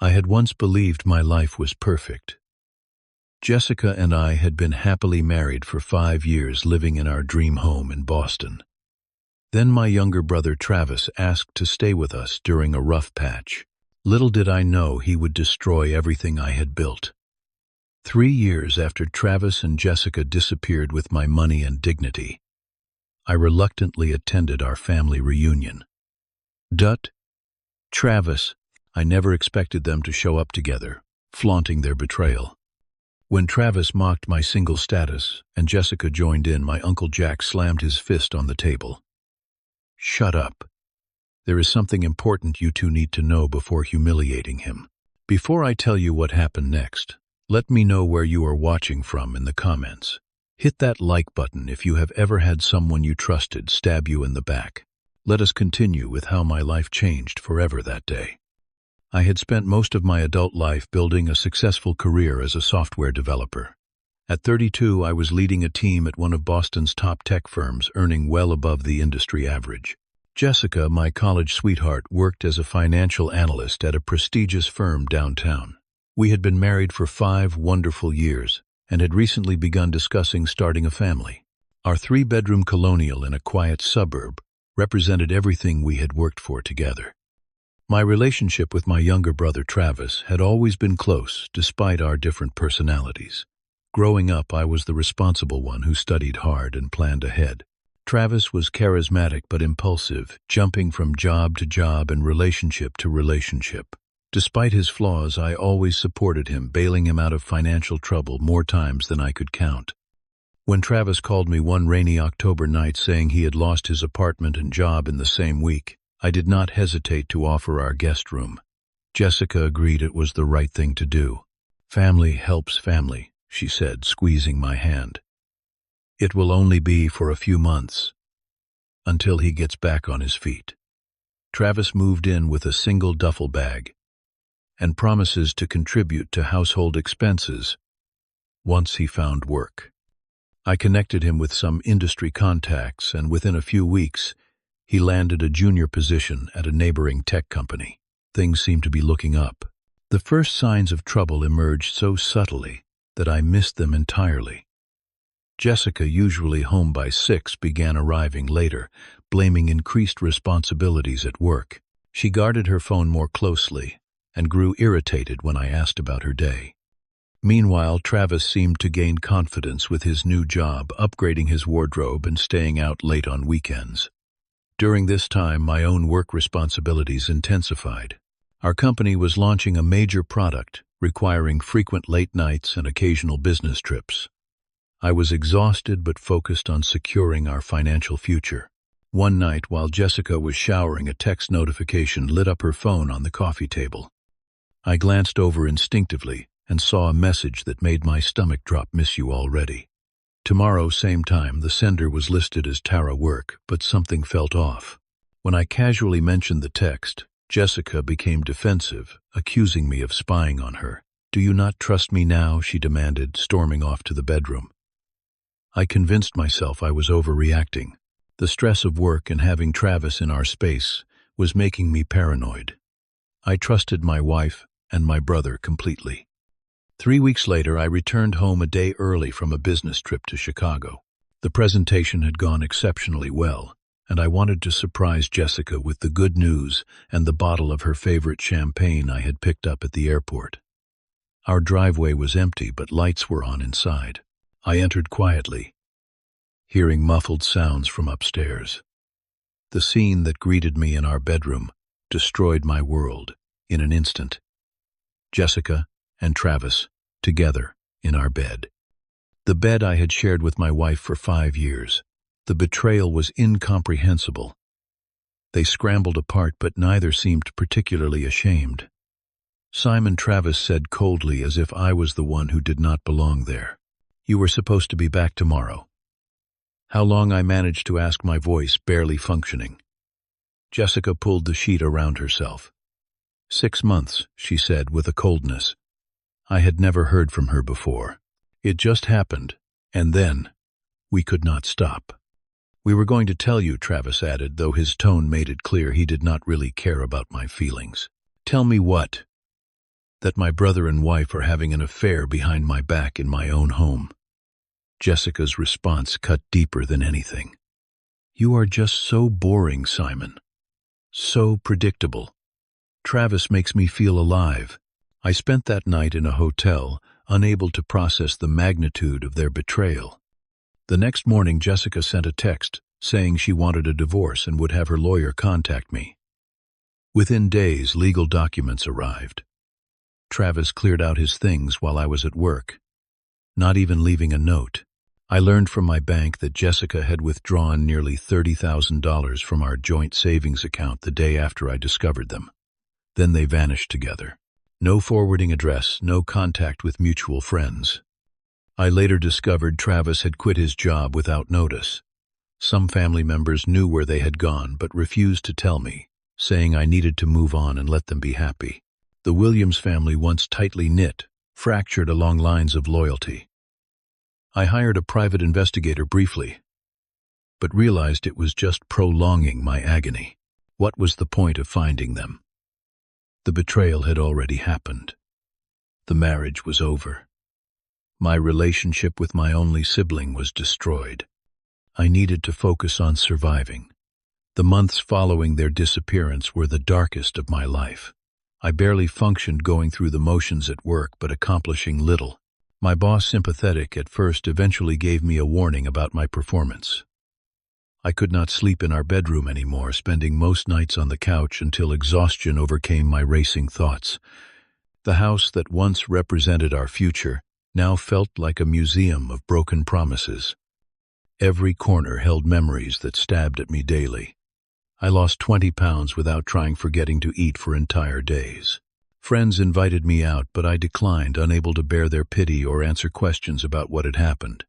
I had once believed my life was perfect. Jessica and I had been happily married for 5 years, living in our dream home in Boston. Then my younger brother Travis asked to stay with us during a rough patch. Little did I know he would destroy everything I had built. 3 years after Travis and Jessica disappeared with my money and dignity, I reluctantly attended our family reunion. Travis, I never expected them to show up together, flaunting their betrayal. When Travis mocked my single status and Jessica joined in, my Uncle Jack slammed his fist on the table. "Shut up. There is something important you two need to know before humiliating him. Before I tell you what happened next, let me know where you are watching from in the comments. Hit that like button if you have ever had someone you trusted stab you in the back. Let us continue with how my life changed forever that day. I had spent most of my adult life building a successful career as a software developer. At 32, I was leading a team at one of Boston's top tech firms, earning well above the industry average. Jessica, my college sweetheart, worked as a financial analyst at a prestigious firm downtown. We had been married for 5 wonderful years and had recently begun discussing starting a family. Our 3-bedroom colonial in a quiet suburb represented everything we had worked for together. My relationship with my younger brother Travis had always been close, despite our different personalities. Growing up, I was the responsible one who studied hard and planned ahead. Travis was charismatic but impulsive, jumping from job to job and relationship to relationship. Despite his flaws, I always supported him, bailing him out of financial trouble more times than I could count. When Travis called me one rainy October night saying he had lost his apartment and job in the same week, I did not hesitate to offer our guest room. Jessica agreed it was the right thing to do. "Family helps family," she said, squeezing my hand. "It will only be for a few months, until he gets back on his feet." Travis moved in with a single duffel bag and promises to contribute to household expenses once he found work. I connected him with some industry contacts, and within a few weeks, he landed a junior position at a neighboring tech company. Things seemed to be looking up. The first signs of trouble emerged so subtly that I missed them entirely. Jessica, usually home by 6, began arriving later, blaming increased responsibilities at work. She guarded her phone more closely and grew irritated when I asked about her day. Meanwhile, Travis seemed to gain confidence with his new job, upgrading his wardrobe and staying out late on weekends. During this time, my own work responsibilities intensified. Our company was launching a major product, requiring frequent late nights and occasional business trips. I was exhausted but focused on securing our financial future. One night, while Jessica was showering, a text notification lit up her phone on the coffee table. I glanced over instinctively and saw a message that made my stomach drop. "Miss you already. Tomorrow, same time." The sender was listed as Tara Work, but something felt off. When I casually mentioned the text, Jessica became defensive, accusing me of spying on her. "Do you not trust me now?" she demanded, storming off to the bedroom. I convinced myself I was overreacting. The stress of work and having Travis in our space was making me paranoid. I trusted my wife and my brother completely. 3 weeks later, I returned home a day early from a business trip to Chicago. The presentation had gone exceptionally well, and I wanted to surprise Jessica with the good news and the bottle of her favorite champagne I had picked up at the airport. Our driveway was empty, but lights were on inside. I entered quietly, hearing muffled sounds from upstairs. The scene that greeted me in our bedroom destroyed my world in an instant. Jessica and Travis together in our bed. The bed I had shared with my wife for 5 years. The betrayal was incomprehensible. They scrambled apart, but neither seemed particularly ashamed. Simon, Travis said coldly, as if I was the one who did not belong there. "You were supposed to be back tomorrow." How long? I managed to ask, my voice barely functioning. Jessica pulled the sheet around herself. 6 months, she said with a coldness I had never heard from her before. It just happened, and then we could not stop. "We were going to tell you," Travis added, though his tone made it clear he did not really care about my feelings. "Tell me what?" that my brother and wife are having an affair behind my back in my own home. Jessica's response cut deeper than anything. You are just so boring, Simon. So predictable. Travis makes me feel alive. I spent that night in a hotel, unable to process the magnitude of their betrayal. The next morning, Jessica sent a text saying she wanted a divorce and would have her lawyer contact me. Within days, legal documents arrived. Travis cleared out his things while I was at work, not even leaving a note. I learned from my bank that Jessica had withdrawn nearly $30,000 from our joint savings account the day after I discovered them. Then they vanished together. No forwarding address, no contact with mutual friends. I later discovered Travis had quit his job without notice. Some family members knew where they had gone but refused to tell me, saying I needed to move on and let them be happy. The Williams family, once tightly knit, fractured along lines of loyalty. I hired a private investigator briefly, but realized it was just prolonging my agony. What was the point of finding them? The betrayal had already happened. The marriage was over. My relationship with my only sibling was destroyed. I needed to focus on surviving. The months following their disappearance were the darkest of my life. I barely functioned, going through the motions at work but accomplishing little. My boss, sympathetic at first, eventually gave me a warning about my performance. I could not sleep in our bedroom anymore, spending most nights on the couch until exhaustion overcame my racing thoughts. The house that once represented our future now felt like a museum of broken promises. Every corner held memories that stabbed at me daily. I lost 20 pounds without trying, forgetting to eat for entire days. Friends invited me out, but I declined, unable to bear their pity or answer questions about what had happened.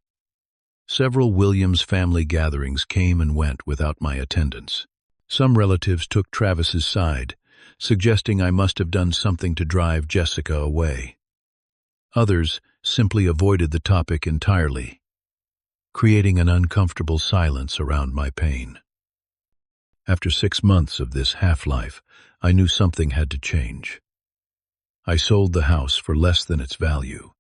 Several Williams family gatherings came and went without my attendance. Some relatives took Travis's side, suggesting I must have done something to drive Jessica away. Others simply avoided the topic entirely, creating an uncomfortable silence around my pain. After 6 months of this half-life, I knew something had to change. I sold the house for less than its value,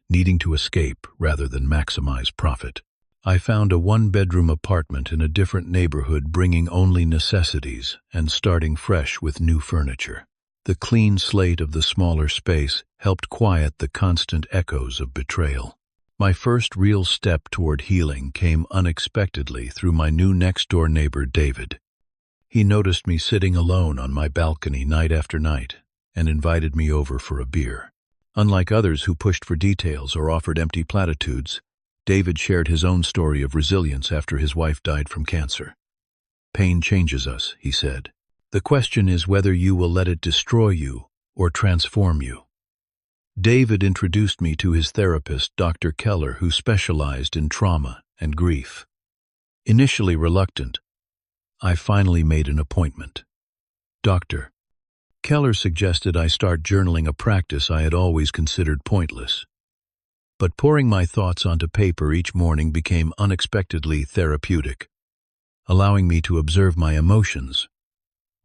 needing to escape rather than maximize profit. I found a one-bedroom apartment in a different neighborhood, bringing only necessities and starting fresh with new furniture. The clean slate of the smaller space helped quiet the constant echoes of betrayal. My first real step toward healing came unexpectedly through my new next-door neighbor, David. He noticed me sitting alone on my balcony night after night and invited me over for a beer. Unlike others who pushed for details or offered empty platitudes, David shared his own story of resilience after his wife died from cancer. Pain changes us, he said. The question is whether you will let it destroy you or transform you. David introduced me to his therapist, Dr. Keller, who specialized in trauma and grief. Initially reluctant, I finally made an appointment. Dr. Keller suggested I start journaling, a practice I had always considered pointless. But pouring my thoughts onto paper each morning became unexpectedly therapeutic, allowing me to observe my emotions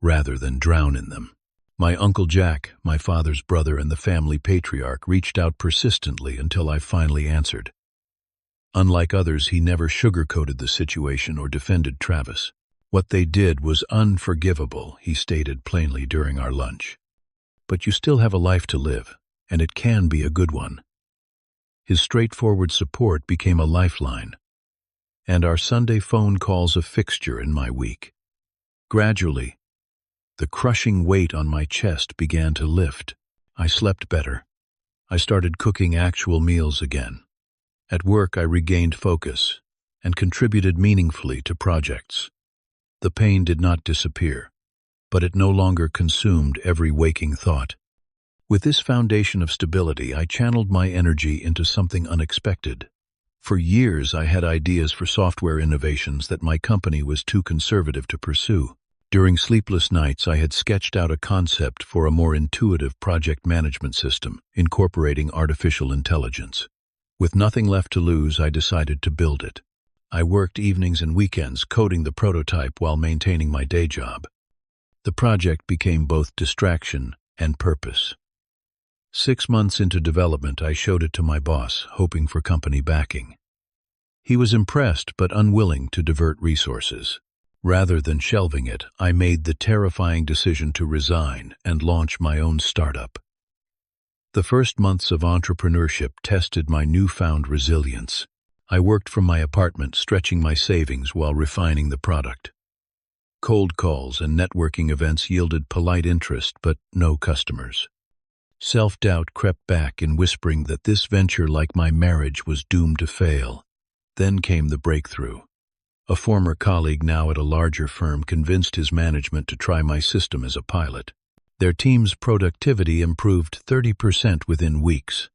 rather than drown in them. My Uncle Jack, my father's brother and the family patriarch, reached out persistently until I finally answered. Unlike others, he never sugarcoated the situation or defended Travis. What they did was unforgivable, he stated plainly during our lunch. But you still have a life to live, and it can be a good one. His straightforward support became a lifeline, and our Sunday phone calls a fixture in my week. Gradually, the crushing weight on my chest began to lift. I slept better. I started cooking actual meals again. At work, I regained focus and contributed meaningfully to projects. The pain did not disappear, but it no longer consumed every waking thought. With this foundation of stability, I channeled my energy into something unexpected. For years, I had ideas for software innovations that my company was too conservative to pursue. During sleepless nights, I had sketched out a concept for a more intuitive project management system, incorporating artificial intelligence. With nothing left to lose, I decided to build it. I worked evenings and weekends coding the prototype while maintaining my day job. The project became both distraction and purpose. 6 months into development, I showed it to my boss, hoping for company backing. He was impressed but unwilling to divert resources. Rather than shelving it, I made the terrifying decision to resign and launch my own startup. The first months of entrepreneurship tested my newfound resilience. I worked from my apartment, stretching my savings while refining the product. Cold calls and networking events yielded polite interest, but no customers. Self-doubt crept back in whispering that this venture, like my marriage, was doomed to fail. Then came the breakthrough. A former colleague, now at a larger firm, convinced his management to try my system as a pilot. Their team's productivity improved 30% within weeks.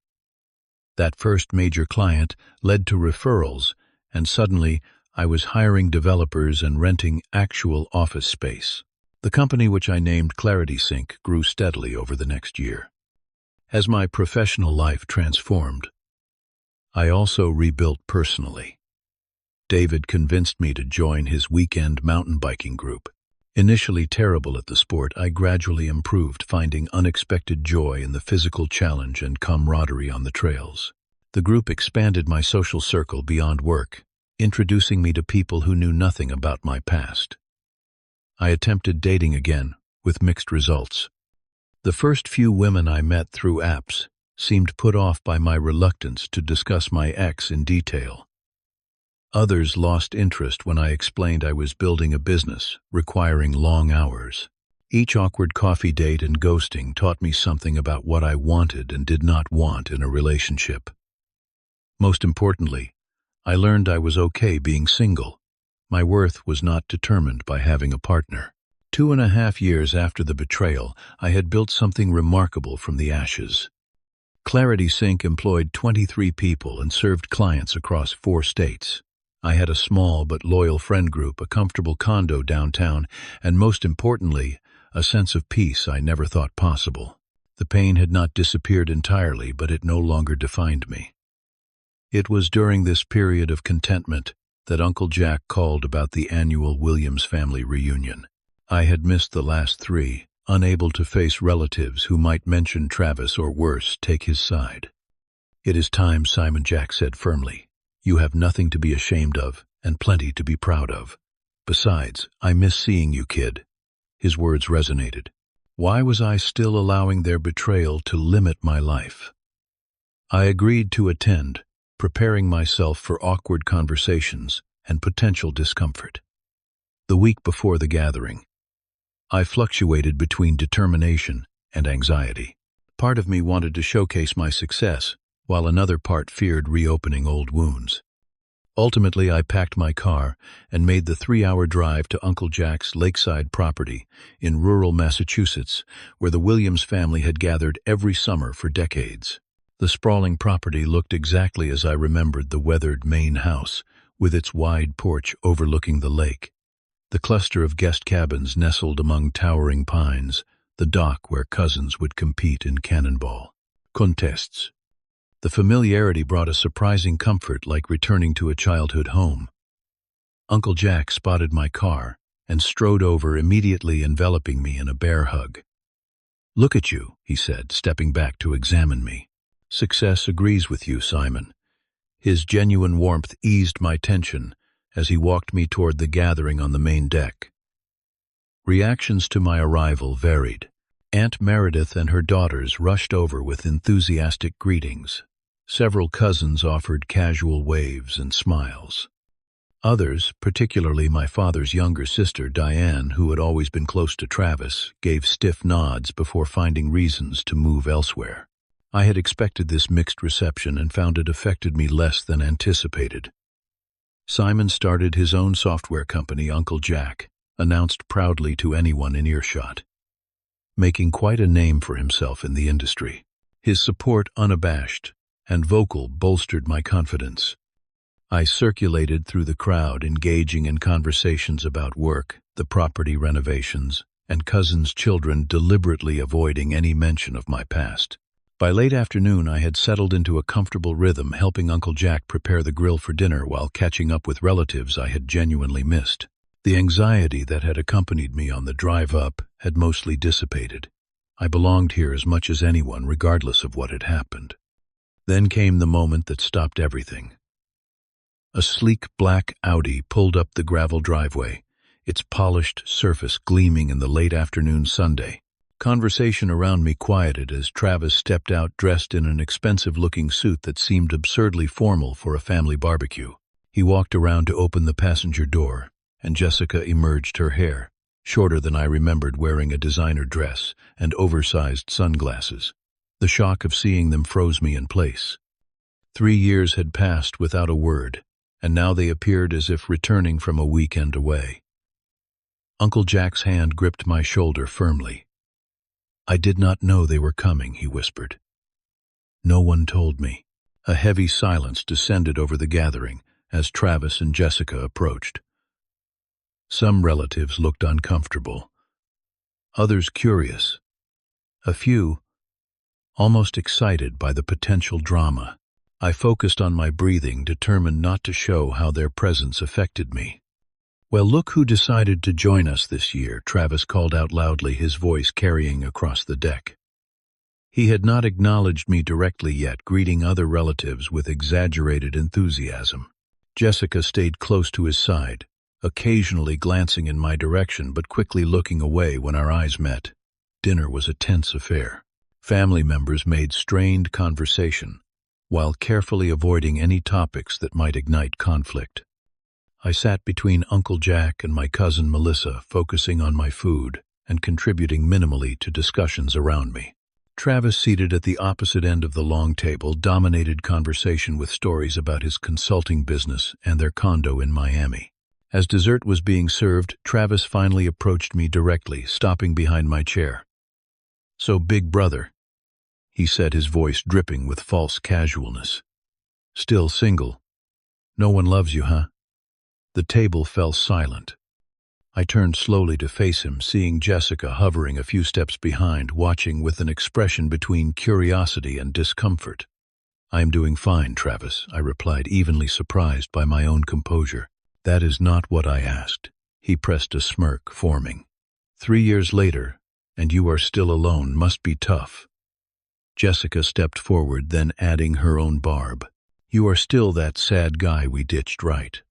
That first major client led to referrals, and suddenly I was hiring developers and renting actual office space. The company, which I named ClaritySync, grew steadily over the next year. As my professional life transformed, I also rebuilt personally. David convinced me to join his weekend mountain biking group. Initially terrible at the sport, I gradually improved, finding unexpected joy in the physical challenge and camaraderie on the trails. The group expanded my social circle beyond work, introducing me to people who knew nothing about my past. I attempted dating again, with mixed results. The first few women I met through apps seemed put off by my reluctance to discuss my ex in detail. Others lost interest when I explained I was building a business, requiring long hours. Each awkward coffee date and ghosting taught me something about what I wanted and did not want in a relationship. Most importantly, I learned I was okay being single. My worth was not determined by having a partner. 2.5 years after the betrayal, I had built something remarkable from the ashes. ClaritySync employed 23 people and served clients across 4 states. I had a small but loyal friend group, a comfortable condo downtown, and most importantly, a sense of peace I never thought possible. The pain had not disappeared entirely, but it no longer defined me. It was during this period of contentment that Uncle Jack called about the annual Williams family reunion. I had missed the last 3, unable to face relatives who might mention Travis or worse, take his side. "It is time," Simon Jack said firmly. "You have nothing to be ashamed of, and plenty to be proud of. Besides, I miss seeing you, kid." His words resonated. Why was I still allowing their betrayal to limit my life? I agreed to attend, preparing myself for awkward conversations and potential discomfort. The week before the gathering, I fluctuated between determination and anxiety. Part of me wanted to showcase my success, while another part feared reopening old wounds. Ultimately, I packed my car and made the 3-hour drive to Uncle Jack's lakeside property in rural Massachusetts, where the Williams family had gathered every summer for decades. The sprawling property looked exactly as I remembered the weathered main house, with its wide porch overlooking the lake. The cluster of guest cabins nestled among towering pines, the dock where cousins would compete in cannonball contests. The familiarity brought a surprising comfort, like returning to a childhood home. Uncle Jack spotted my car and strode over, immediately enveloping me in a bear hug. "Look at you," he said, stepping back to examine me. "Success agrees with you, Simon." His genuine warmth eased my tension as he walked me toward the gathering on the main deck. Reactions to my arrival varied. Aunt Meredith and her daughters rushed over with enthusiastic greetings. Several cousins offered casual waves and smiles. Others, particularly my father's younger sister, Diane, who had always been close to Travis, gave stiff nods before finding reasons to move elsewhere. I had expected this mixed reception and found it affected me less than anticipated. Simon started his own software company, Uncle Jack, announced proudly to anyone in earshot, making quite a name for himself in the industry. His support, unabashed and vocal, bolstered my confidence. I circulated through the crowd, engaging in conversations about work, the property renovations, and cousins' children, deliberately avoiding any mention of my past. By late afternoon, I had settled into a comfortable rhythm, helping Uncle Jack prepare the grill for dinner while catching up with relatives I had genuinely missed. The anxiety that had accompanied me on the drive up had mostly dissipated. I belonged here as much as anyone, regardless of what had happened. Then came the moment that stopped everything. A sleek black Audi pulled up the gravel driveway, its polished surface gleaming in the late afternoon Sunday. Conversation around me quieted as Travis stepped out dressed in an expensive-looking suit that seemed absurdly formal for a family barbecue. He walked around to open the passenger door, and Jessica emerged, her hair, shorter than I remembered, wearing a designer dress and oversized sunglasses. The shock of seeing them froze me in place. 3 years had passed without a word, and now they appeared as if returning from a weekend away. Uncle Jack's hand gripped my shoulder firmly. "I did not know they were coming," he whispered. "No one told me." A heavy silence descended over the gathering as Travis and Jessica approached. Some relatives looked uncomfortable, others curious, a few almost excited by the potential drama. I focused on my breathing, determined not to show how their presence affected me. "Well, look who decided to join us this year," Travis called out loudly, his voice carrying across the deck. He had not acknowledged me directly yet, greeting other relatives with exaggerated enthusiasm. Jessica stayed close to his side, occasionally glancing in my direction but quickly looking away when our eyes met. Dinner was a tense affair. Family members made strained conversation, while carefully avoiding any topics that might ignite conflict. I sat between Uncle Jack and my cousin Melissa, focusing on my food and contributing minimally to discussions around me. Travis, seated at the opposite end of the long table, dominated conversation with stories about his consulting business and their condo in Miami. As dessert was being served, Travis finally approached me directly, stopping behind my chair. "So, big brother," he said, his voice dripping with false casualness. "Still single? No one loves you, huh?" The table fell silent. I turned slowly to face him, seeing Jessica hovering a few steps behind, watching with an expression between curiosity and discomfort. "I am doing fine, Travis," I replied, evenly surprised by my own composure. "That is not what I asked." He pressed a smirk, forming. 3 years later, and you are still alone, must be tough." Jessica stepped forward, then adding her own barb. "You are still that sad guy we ditched, right?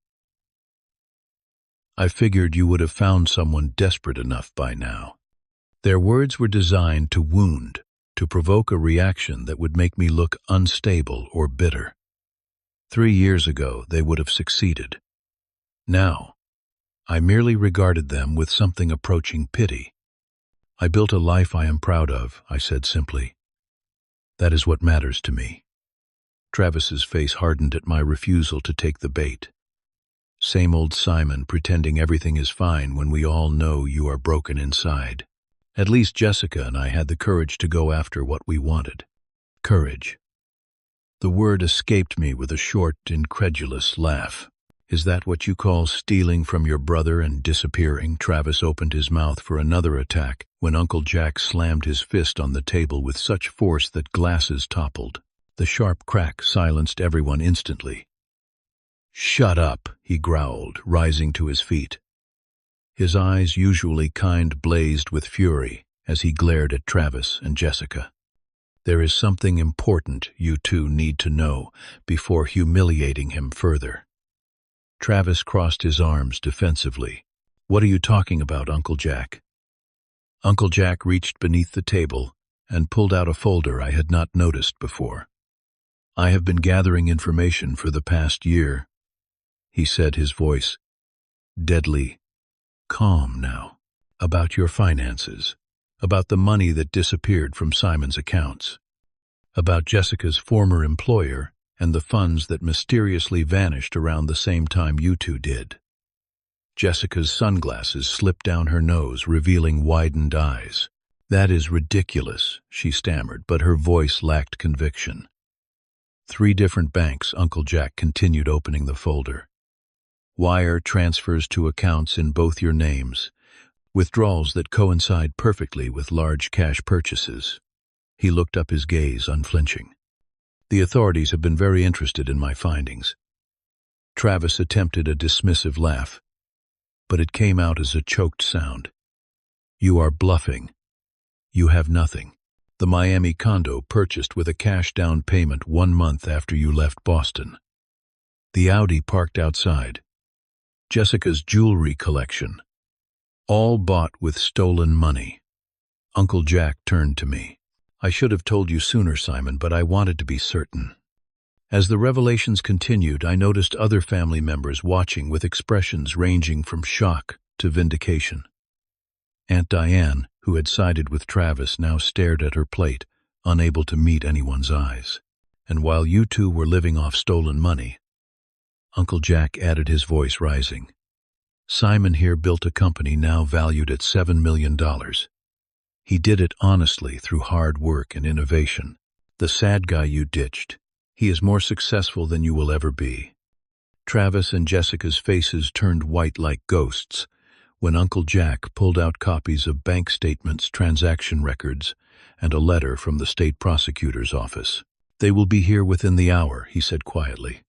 I figured you would have found someone desperate enough by now." Their words were designed to wound, to provoke a reaction that would make me look unstable or bitter. 3 years ago, they would have succeeded. Now, I merely regarded them with something approaching pity. "I built a life I am proud of," I said simply. "That is what matters to me." Travis's face hardened at my refusal to take the bait. "Same old Simon, pretending everything is fine when we all know you are broken inside." At least Jessica and I had the courage to go after what we wanted. Courage. The word escaped me with a short, incredulous laugh. "Is that what you call stealing from your brother and disappearing?" Travis opened his mouth for another attack when Uncle Jack slammed his fist on the table with such force that glasses toppled. The sharp crack silenced everyone instantly. "Shut up," he growled, rising to his feet. His eyes, usually kind, blazed with fury as he glared at Travis and Jessica. "There is something important you two need to know before humiliating him further." Travis crossed his arms defensively. "What are you talking about, Uncle Jack?" Uncle Jack reached beneath the table and pulled out a folder I had not noticed before. "I have been gathering information for the past year," he said, his voice deadly calm now, "about your finances, about the money that disappeared from Simon's accounts, about Jessica's former employer and the funds that mysteriously vanished around the same time you two did." Jessica's sunglasses slipped down her nose, revealing widened eyes. "That is ridiculous," she stammered, but her voice lacked conviction. 3 different banks," Uncle Jack continued, opening the folder. "Wire transfers to accounts in both your names, withdrawals that coincide perfectly with large cash purchases." He looked up, his gaze unflinching. "The authorities have been very interested in my findings." Travis attempted a dismissive laugh, but it came out as a choked sound. "You are bluffing. You have nothing. The Miami condo purchased with a cash down payment 1 month after you left Boston. The Audi parked outside. Jessica's jewelry collection. All bought with stolen money. Uncle Jack turned to me. I should have told you sooner, Simon, but I wanted to be certain. As the revelations continued, I noticed other family members watching with expressions ranging from shock to vindication. Aunt Diane, who had sided with Travis, now stared at her plate, unable to meet anyone's eyes. And while you two were living off stolen money, Uncle Jack added, his voice rising, Simon here built a company now valued at $7 million. He did it honestly through hard work and innovation. The sad guy you ditched, he is more successful than you will ever be. Travis and Jessica's faces turned white like ghosts when Uncle Jack pulled out copies of bank statements, transaction records, and a letter from the state prosecutor's office. They will be here within the hour, he said quietly.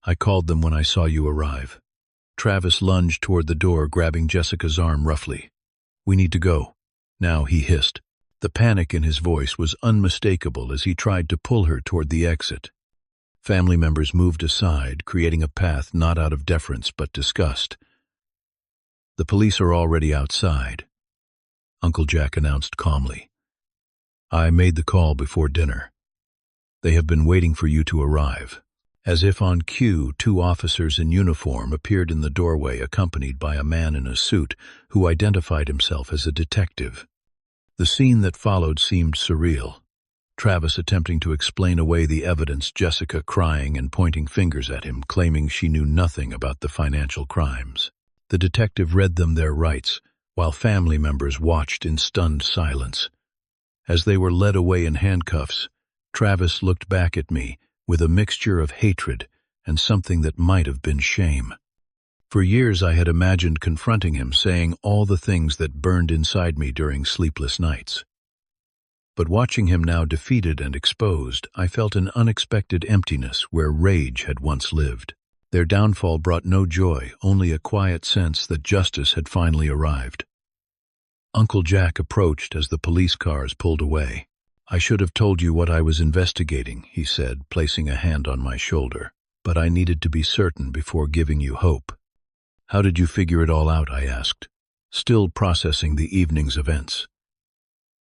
I called them when I saw you arrive. Travis lunged toward the door, grabbing Jessica's arm roughly. We need to go. Now, he hissed. The panic in his voice was unmistakable as he tried to pull her toward the exit. Family members moved aside, creating a path not out of deference but disgust. The police are already outside, Uncle Jack announced calmly. I made the call before dinner. They have been waiting for you to arrive. As if on cue, 2 officers in uniform appeared in the doorway, accompanied by a man in a suit who identified himself as a detective. The scene that followed seemed surreal. Travis attempting to explain away the evidence, Jessica crying and pointing fingers at him, claiming she knew nothing about the financial crimes. The detective read them their rights, while family members watched in stunned silence. As they were led away in handcuffs, Travis looked back at me with a mixture of hatred and something that might have been shame. For years I had imagined confronting him, saying all the things that burned inside me during sleepless nights. But watching him now defeated and exposed, I felt an unexpected emptiness where rage had once lived. Their downfall brought no joy, only a quiet sense that justice had finally arrived. Uncle Jack approached as the police cars pulled away. I should have told you what I was investigating, he said, placing a hand on my shoulder. But I needed to be certain before giving you hope. How did you figure it all out, I asked, still processing the evening's events.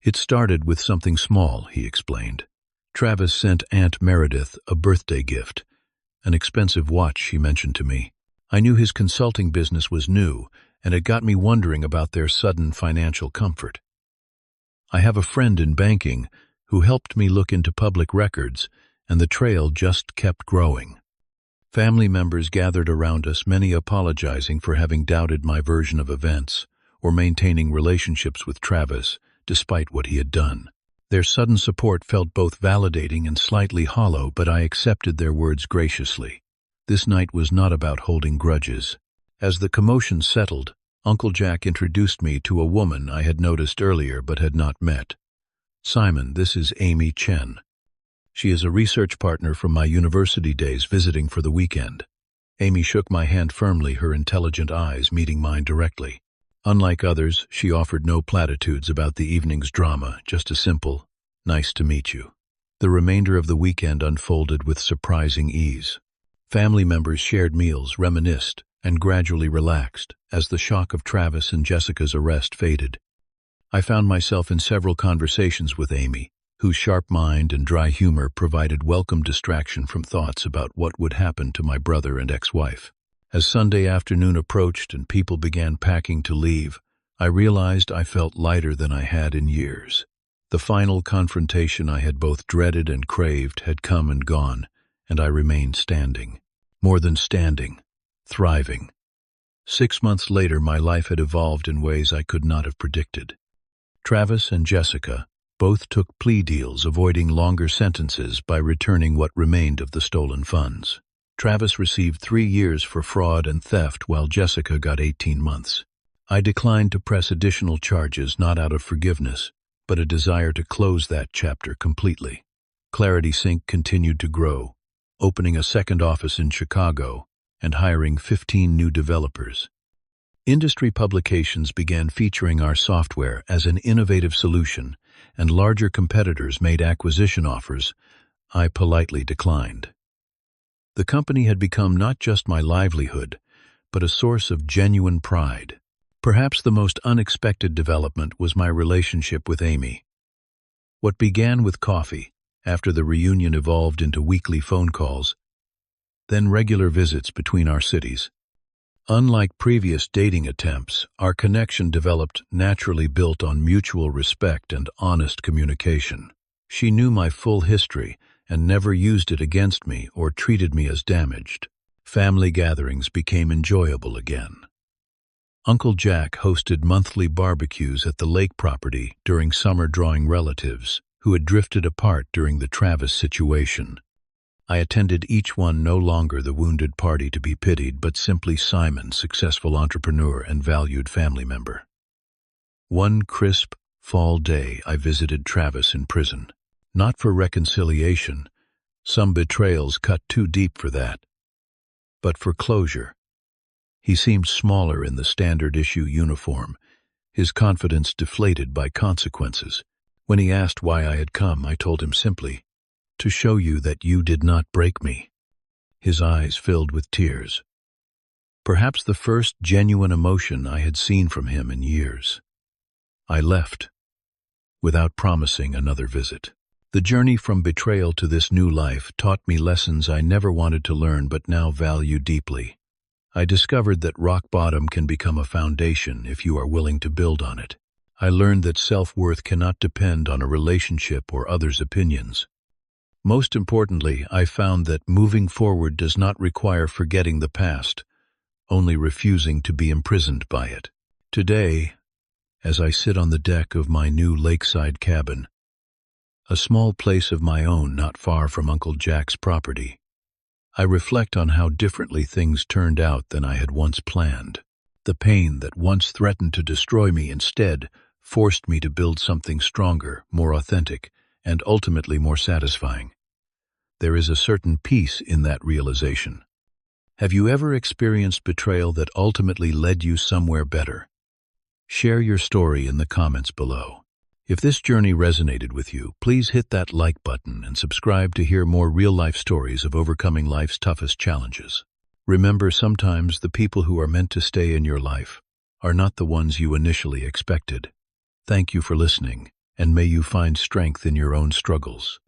It started with something small, he explained. Travis sent Aunt Meredith a birthday gift, an expensive watch she mentioned to me. I knew his consulting business was new, and it got me wondering about their sudden financial comfort. I have a friend in banking who helped me look into public records, and the trail just kept growing. Family members gathered around us, many apologizing for having doubted my version of events or maintaining relationships with Travis despite what he had done. Their sudden support felt both validating and slightly hollow, but I accepted their words graciously. This night was not about holding grudges. As the commotion settled, Uncle Jack introduced me to a woman I had noticed earlier but had not met. Simon, this is Amy Chen. She is a research partner from my university days visiting for the weekend. Amy shook my hand firmly, her intelligent eyes meeting mine directly. Unlike others, she offered no platitudes about the evening's drama, just a simple, nice to meet you. The remainder of the weekend unfolded with surprising ease. Family members shared meals, reminisced, and gradually relaxed as the shock of Travis and Jessica's arrest faded. I found myself in several conversations with Amy, whose sharp mind and dry humor provided welcome distraction from thoughts about what would happen to my brother and ex-wife. As Sunday afternoon approached and people began packing to leave, I realized I felt lighter than I had in years. The final confrontation I had both dreaded and craved had come and gone, and I remained standing. More than standing, thriving. 6 months later, my life had evolved in ways I could not have predicted. Travis and Jessica both took plea deals, avoiding longer sentences by returning what remained of the stolen funds. Travis received 3 years for fraud and theft, while Jessica got 18 months. I declined to press additional charges, not out of forgiveness, but a desire to close that chapter completely. Clarity Sync continued to grow, opening a second office in Chicago and hiring 15 new developers. Industry publications began featuring our software as an innovative solution, and larger competitors made acquisition offers, I politely declined. The company had become not just my livelihood, but a source of genuine pride. Perhaps the most unexpected development was my relationship with Amy. What began with coffee, after the reunion evolved into weekly phone calls, then regular visits between our cities. Unlike previous dating attempts, our connection developed naturally built on mutual respect and honest communication. She knew my full history and never used it against me or treated me as damaged. Family gatherings became enjoyable again. Uncle Jack hosted monthly barbecues at the lake property during summer, drawing relatives who had drifted apart during the Travis situation. I attended each one, no longer the wounded party to be pitied, but simply Simon, successful entrepreneur and valued family member. One crisp fall day, I visited Travis in prison. Not for reconciliation, some betrayals cut too deep for that, but for closure. He seemed smaller in the standard issue uniform, his confidence deflated by consequences. When he asked why I had come, I told him simply, "To show you that you did not break me." His eyes filled with tears. Perhaps the first genuine emotion I had seen from him in years. I left, without promising another visit. The journey from betrayal to this new life taught me lessons I never wanted to learn but now value deeply. I discovered that rock bottom can become a foundation if you are willing to build on it. I learned that self-worth cannot depend on a relationship or others' opinions. Most importantly, I found that moving forward does not require forgetting the past, only refusing to be imprisoned by it. Today, as I sit on the deck of my new lakeside cabin, a small place of my own not far from Uncle Jack's property, I reflect on how differently things turned out than I had once planned. The pain that once threatened to destroy me instead forced me to build something stronger, more authentic, and ultimately more satisfying. There is a certain peace in that realization. Have you ever experienced betrayal that ultimately led you somewhere better? Share your story in the comments below. If this journey resonated with you, please hit that like button and subscribe to hear more real-life stories of overcoming life's toughest challenges. Remember, sometimes the people who are meant to stay in your life are not the ones you initially expected. Thank you for listening, and may you find strength in your own struggles.